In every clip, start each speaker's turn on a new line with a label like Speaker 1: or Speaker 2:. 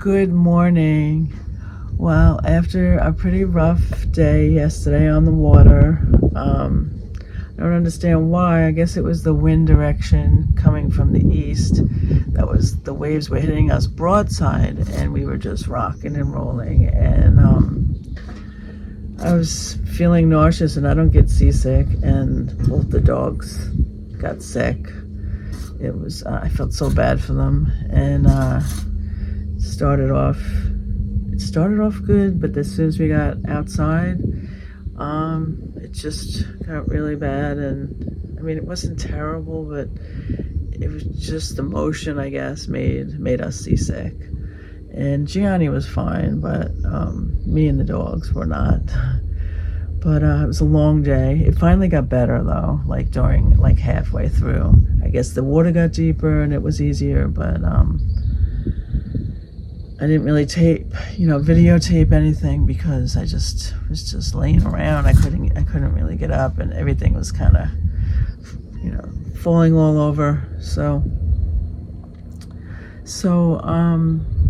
Speaker 1: Good morning. Well, after a pretty rough day yesterday on the water, I don't understand why. I guess it was the wind direction coming from the east. The waves were hitting us broadside, and we were just rocking and rolling. And I was feeling nauseous, and I don't get seasick. And both the dogs got sick. It was I felt so bad for them, and it started off good, but as soon as we got outside, it just got really bad. And I mean, it wasn't terrible, but it was just the motion, I guess, made us seasick. And Gianni was fine, but me and the dogs were not. But it was a long day. It finally got better though, like halfway through. I guess the water got deeper and it was easier, but I didn't really videotape anything because I just was just laying around. I couldn't really get up, and everything was kind of, falling all over. So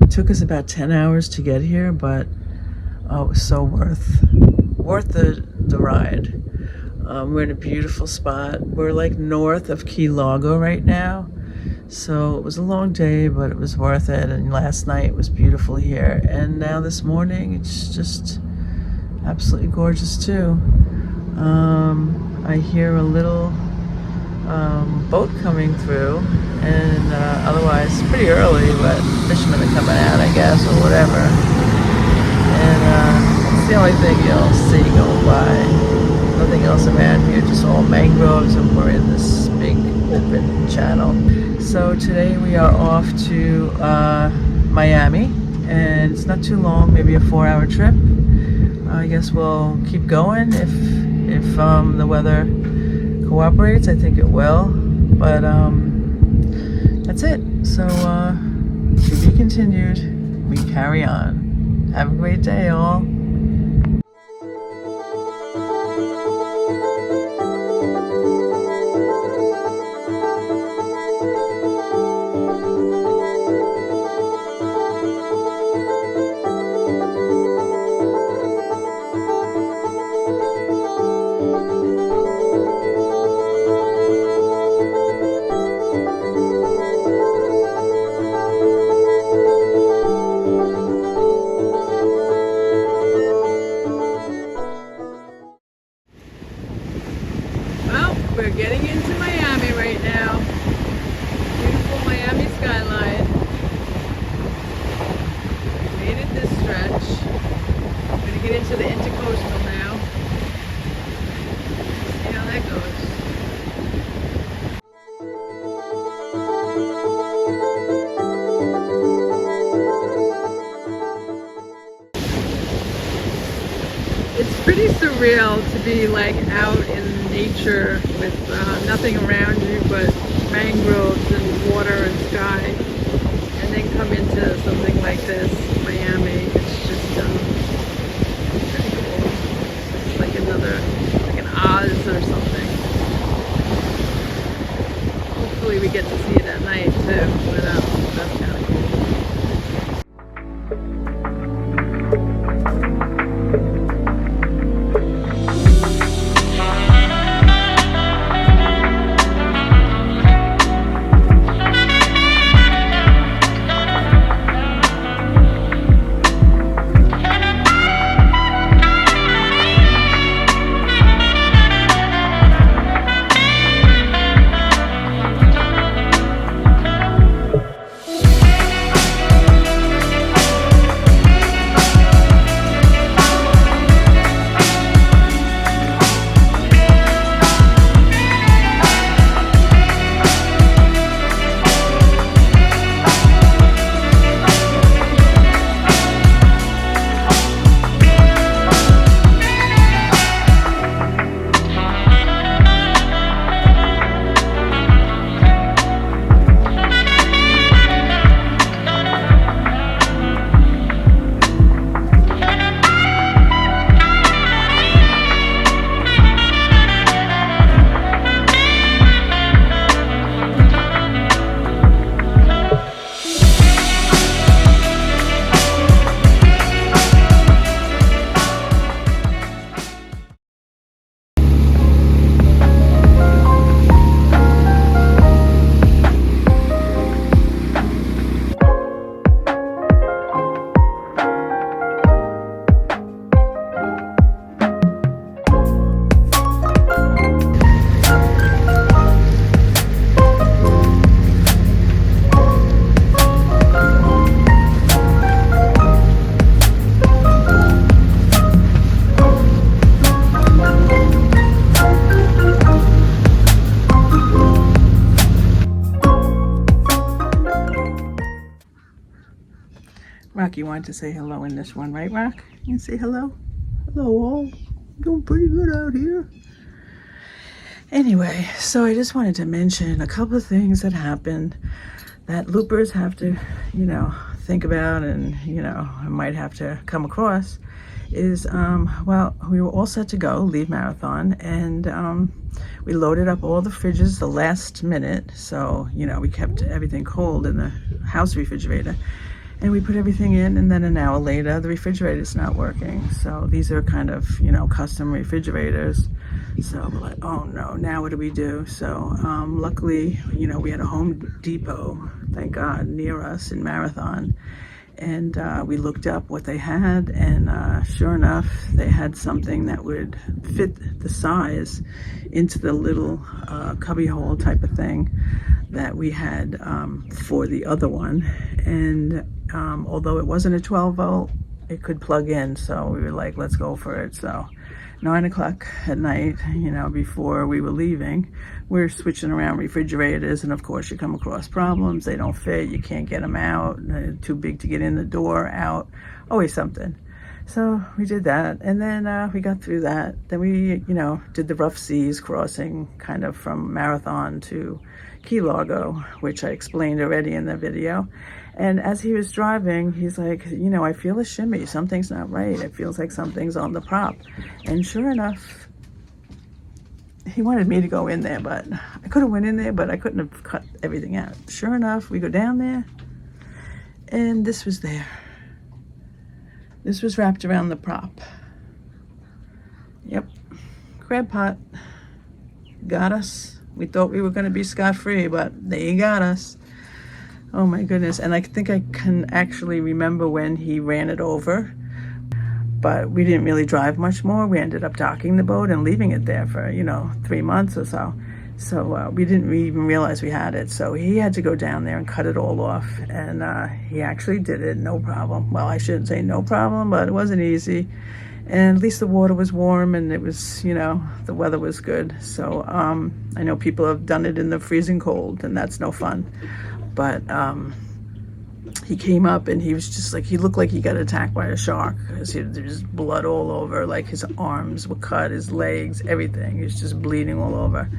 Speaker 1: it took us about 10 hours to get here, but it was so worth the ride. We're in a beautiful spot. We're like north of Key Largo right now. So it was a long day, but it was worth it. And last night was beautiful here. And now this morning, it's just absolutely gorgeous too. I hear a little boat coming through, and otherwise it's pretty early, but fishermen are coming out, I guess, or whatever. And it's the only thing you'll see going by. Nothing else around here, just all mangroves, and we're in this big open channel. So today we are off to Miami, and it's not too long, maybe a 4-hour trip. I guess we'll keep going if the weather cooperates. I think it will, but that's it. So to be continued. We carry on. Have a great day, all. We're getting into Miami right now. Beautiful Miami skyline. Made it this stretch. I'm going to get into the intercoastal now. See how that goes. It's pretty surreal to be like out in nature with nothing around you but mangroves and water and sky, and then come into something like this, Miami. It's just pretty cool. It's like an Oz or something. Hopefully we get to see it at night too, but that's kind of cool. Rocky wanted to say hello in this one, right, Rock? You can say hello? Hello, all. Doing pretty good out here. Anyway, so I just wanted to mention a couple of things that happened that loopers have to, think about and, might have to come across is, well, we were all set to go, leave Marathon, and we loaded up all the fridges the last minute. So, we kept everything cold in the house refrigerator. And we put everything in, and then an hour later, the refrigerator's not working. So these are kind of, custom refrigerators. So we're like, oh no, now what do we do? So luckily, we had a Home Depot, thank God, near us in Marathon. And we looked up what they had, and sure enough, they had something that would fit the size into the little cubby hole type of thing that we had for the other one. And although it wasn't a 12 volt, it could plug in. So we were like, let's go for it. So 9 o'clock at night, before we were leaving, we're switching around refrigerators. And of course, you come across problems. They don't fit. You can't get them out. They're too big to get in the door, out. Always something. So we did that. And then we got through that. Then we, did the rough seas crossing kind of from Marathon to Key Largo, which I explained already in the video. And as he was driving, he's like, I feel a shimmy. Something's not right. It feels like something's on the prop. And sure enough, he wanted me to go in there, but I could have went in there, but I couldn't have cut everything out. Sure enough, we go down there, and this was there. This was wrapped around the prop. Yep. Crab pot. Got us. We thought we were going to be scot-free, but they got us. Oh my goodness. And I think I can actually remember when he ran it over, but we didn't really drive much more. We ended up docking the boat and leaving it there for, 3 months or so. So we didn't even realize we had it. So he had to go down there and cut it all off. And he actually did it, no problem. Well, I shouldn't say no problem, but it wasn't easy. And at least the water was warm, and it was, the weather was good. So I know people have done it in the freezing cold, and that's no fun. But he came up, and he was just like, he looked like he got attacked by a shark, because there was blood all over. Like his arms were cut, his legs, everything. He was just bleeding all over.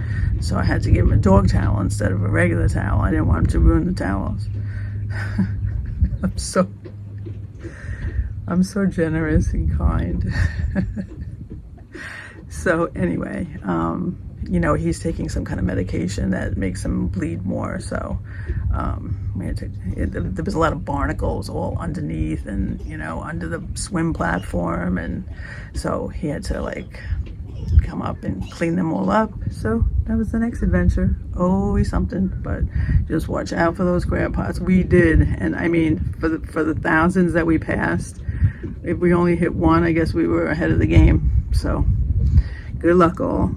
Speaker 1: So I had to give him a dog towel instead of a regular towel. I didn't want him to ruin the towels. I'm so generous and kind. So anyway, he's taking some kind of medication that makes him bleed more. So there was a lot of barnacles all underneath and, under the swim platform. And so he had to come up and clean them all up. So that was the next adventure. Always something, but just watch out for those crab pots. We did. And I mean, for the thousands that we passed, if we only hit one, I guess we were ahead of the game. So good luck all.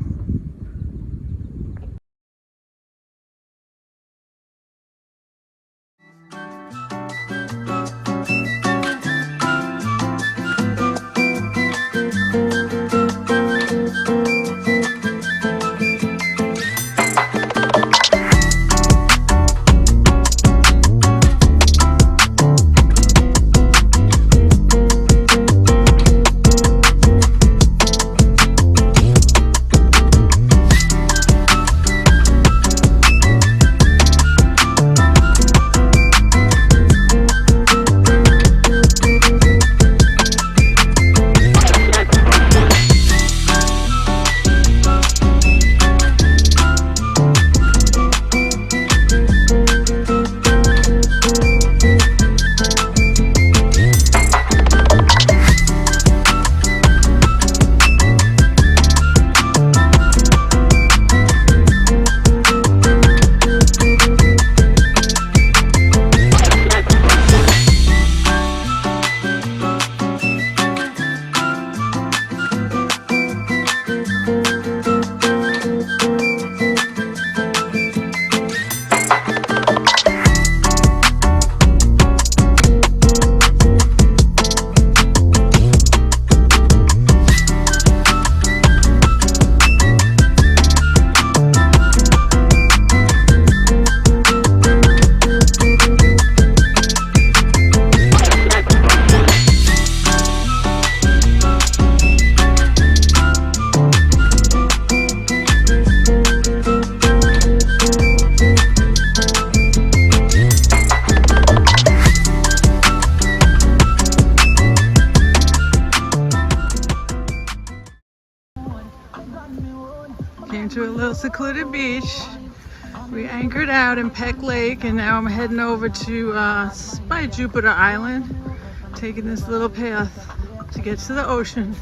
Speaker 1: to a little secluded beach. We anchored out in Peck Lake, and now I'm heading over to by Jupiter Island, taking this little path to get to the ocean.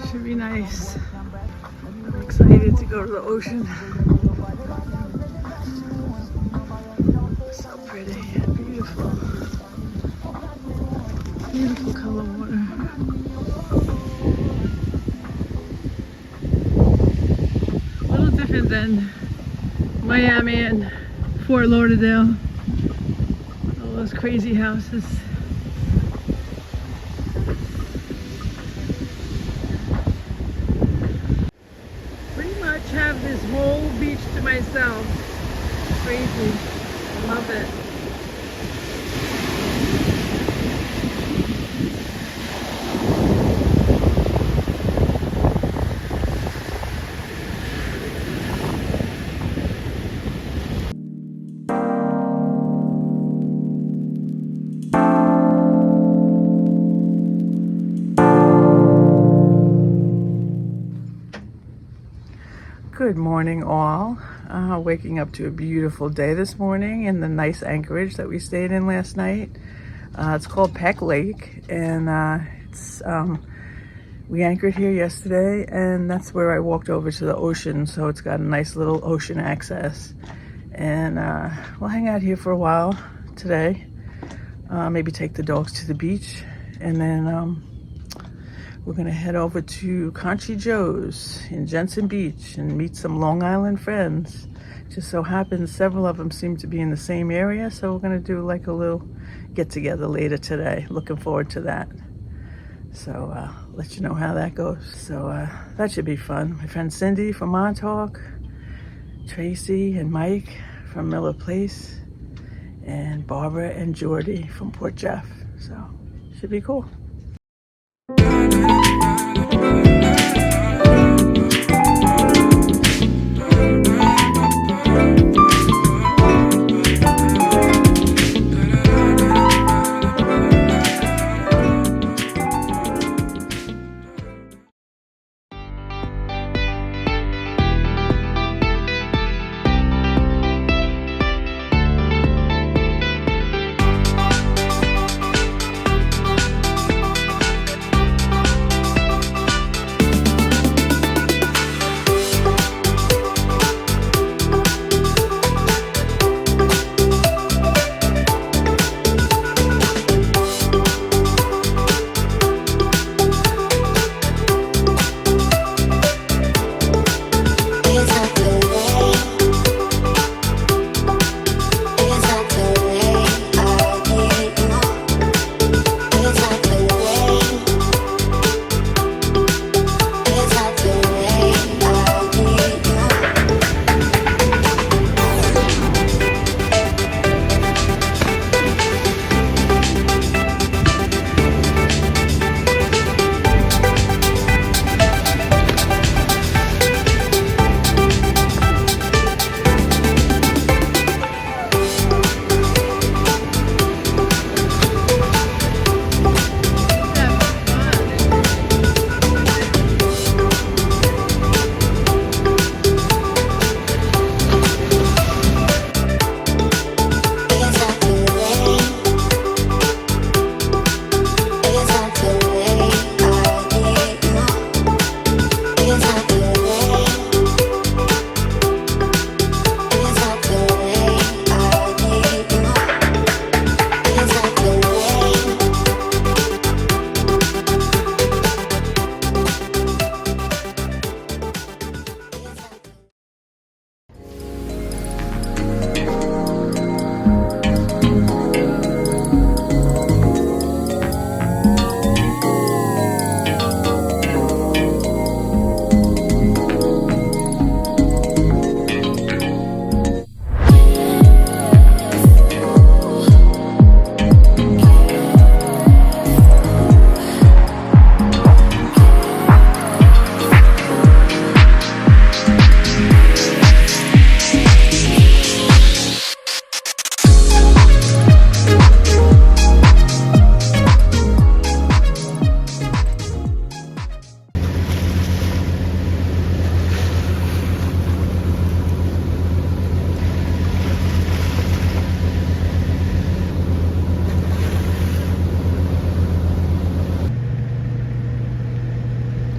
Speaker 1: Should be nice. I'm excited to go to the ocean. So pretty, beautiful. Beautiful color water. A little different than Miami and Fort Lauderdale. All those crazy houses. Pretty much have this whole beach to myself. Crazy. Love it. Good morning, all. Waking up to a beautiful day this morning in the nice anchorage that we stayed in last night. It's called Peck Lake, and we anchored here yesterday, and that's where I walked over to the ocean. So it's got a nice little ocean access, and we'll hang out here for a while today. Maybe take the dogs to the beach, and then we're gonna head over to Conchi Joe's in Jensen Beach and meet some Long Island friends. Just so happens several of them seem to be in the same area, so we're gonna do like a little get together later today. Looking forward to that. So let you know how that goes. So that should be fun. My friend Cindy from Montauk, Tracy and Mike from Miller Place, and Barbara and Jordy from Port Jeff. So should be cool.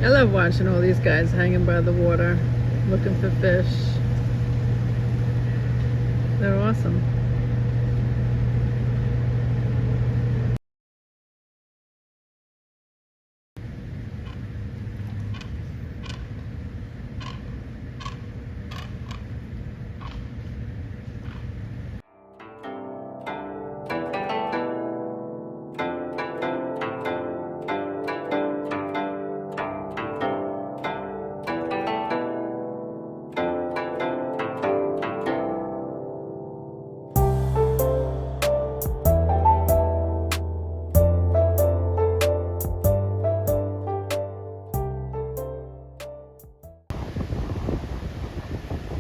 Speaker 1: I love watching all these guys hanging by the water, looking for fish. They're awesome.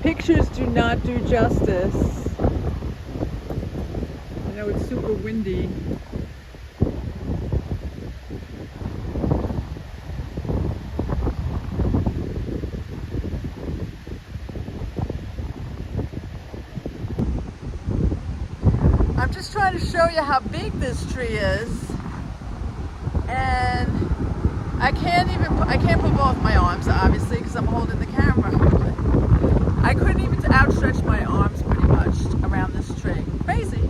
Speaker 1: Pictures do not do justice. I know it's super windy. I'm just trying to show you how big this tree is. And I can't put both my arms, obviously, because I'm holding the camera. I couldn't even outstretch my arms pretty much around this tree. Crazy.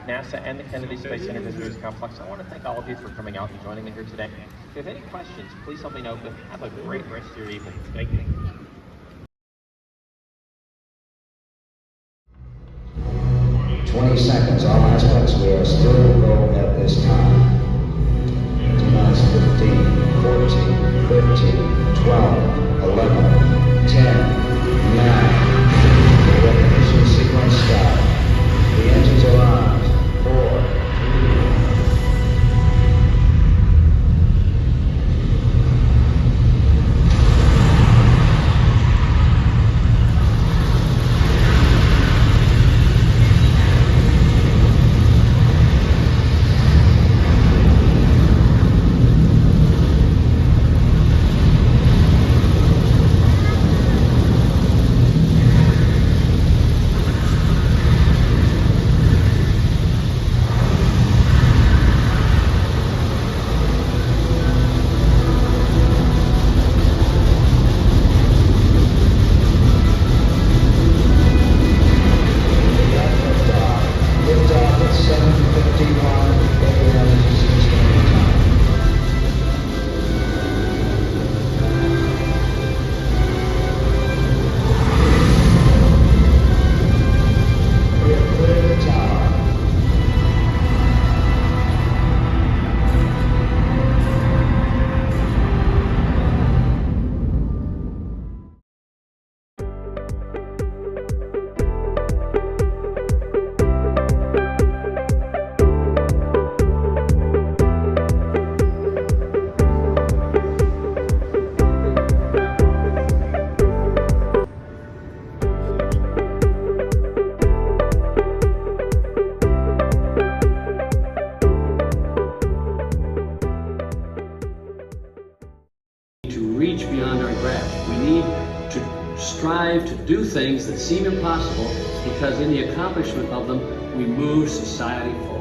Speaker 2: NASA and the Kennedy Space Center Visitors Complex. I want to thank all of you for coming out and joining me here today. If you have any questions, please let me know, but have a great rest of your evening. Thank you.
Speaker 3: 20 seconds, all aspects, we are still go at this time. T-minus 15, 14, 13, 12, 11, 10, 9. The recognition sequence start. The engines are on. 4, 3,
Speaker 4: reach beyond our grasp. We need to strive to do things that seem impossible, because in the accomplishment of them, we move society forward.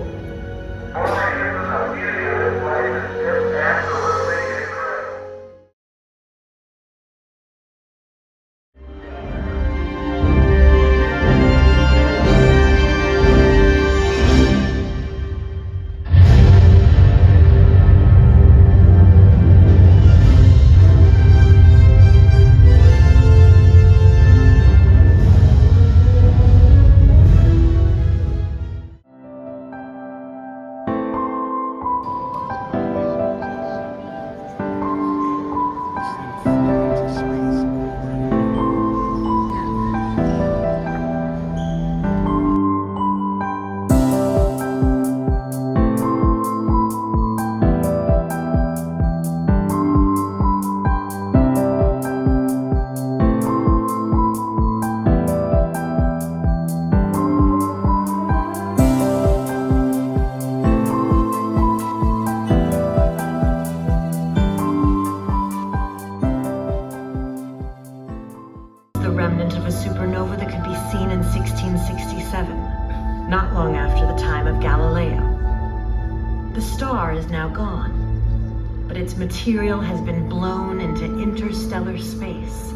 Speaker 5: star is now gone, but its material has been blown into interstellar space,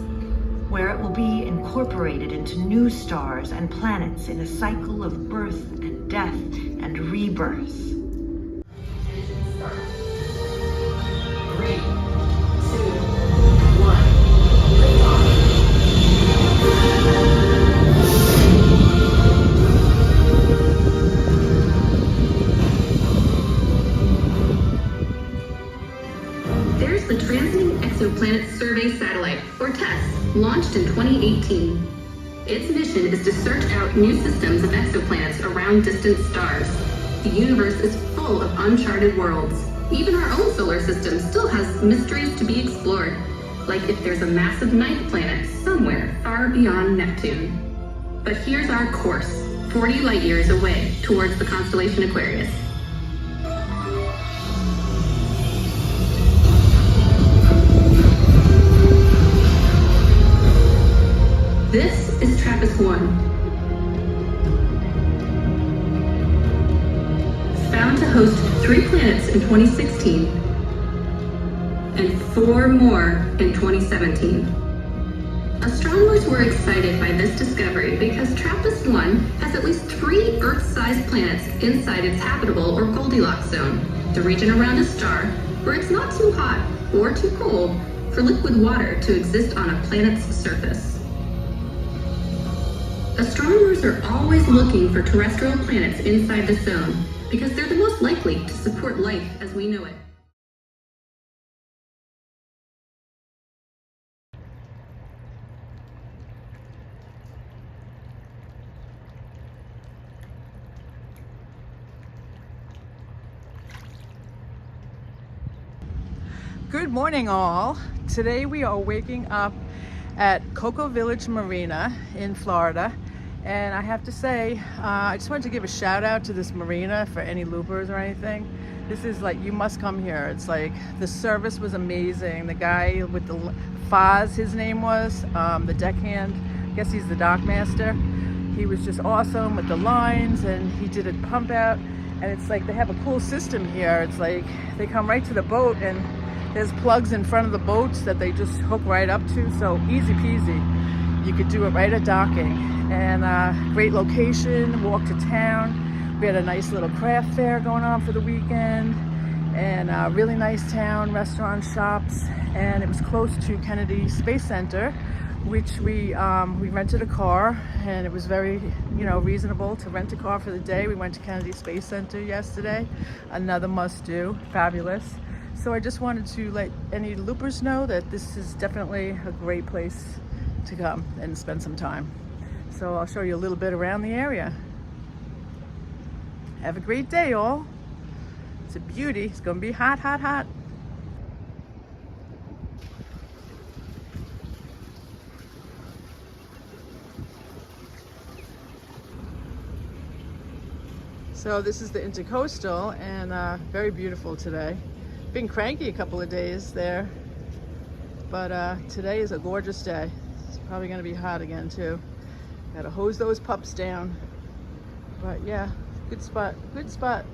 Speaker 5: where it will be incorporated into new stars and planets in a cycle of birth and death and rebirth. 3, 2, 1, liftoff.
Speaker 6: There's the Transiting Exoplanet Survey Satellite, or TESS, launched in 2018. Its mission is to search out new systems of exoplanets around distant stars. The universe is full of uncharted worlds. Even our own solar system still has mysteries to be explored, like if there's a massive ninth planet somewhere far beyond Neptune. But here's our course, 40 light years away towards the constellation Aquarius. This is TRAPPIST-1. Found to host 3 planets in 2016 and 4 more in 2017. Astronomers were excited by this discovery because TRAPPIST-1 has at least 3 Earth-sized planets inside its habitable or Goldilocks zone, the region around a star where it's not too hot or too cold for liquid water to exist on a planet's surface. Astronomers are always looking for terrestrial planets inside the zone because they're the most likely to support life as we know it.
Speaker 1: Good morning, all. Today we are waking up at Cocoa Village Marina in Florida, and I have to say, I just wanted to give a shout out to this marina for any loopers or anything. This is like, you must come here. It's like, the service was amazing. The guy with the Foz, his name was, the deckhand, I guess he's the dock master. He was just awesome with the lines, and he did a pump out, and it's like they have a cool system here. It's like they come right to the boat, and there's plugs in front of the boats that they just hook right up to, so easy peasy. You could do it right at docking. And great location, walk to town. We had a nice little craft fair going on for the weekend, and a really nice town, restaurants, shops, and it was close to Kennedy Space Center, which we rented a car, and it was very, reasonable to rent a car for the day. We went to Kennedy Space Center yesterday, another must-do, fabulous. So I just wanted to let any loopers know that this is definitely a great place to come and spend some time. So I'll show you a little bit around the area. Have a great day, all. It's a beauty. It's gonna be hot, hot, hot. So this is the Intercoastal, and very beautiful today. Been cranky a couple of days there, but today is a gorgeous day. It's probably gonna be hot again too. Gotta hose those pups down. But yeah, good spot, good spot.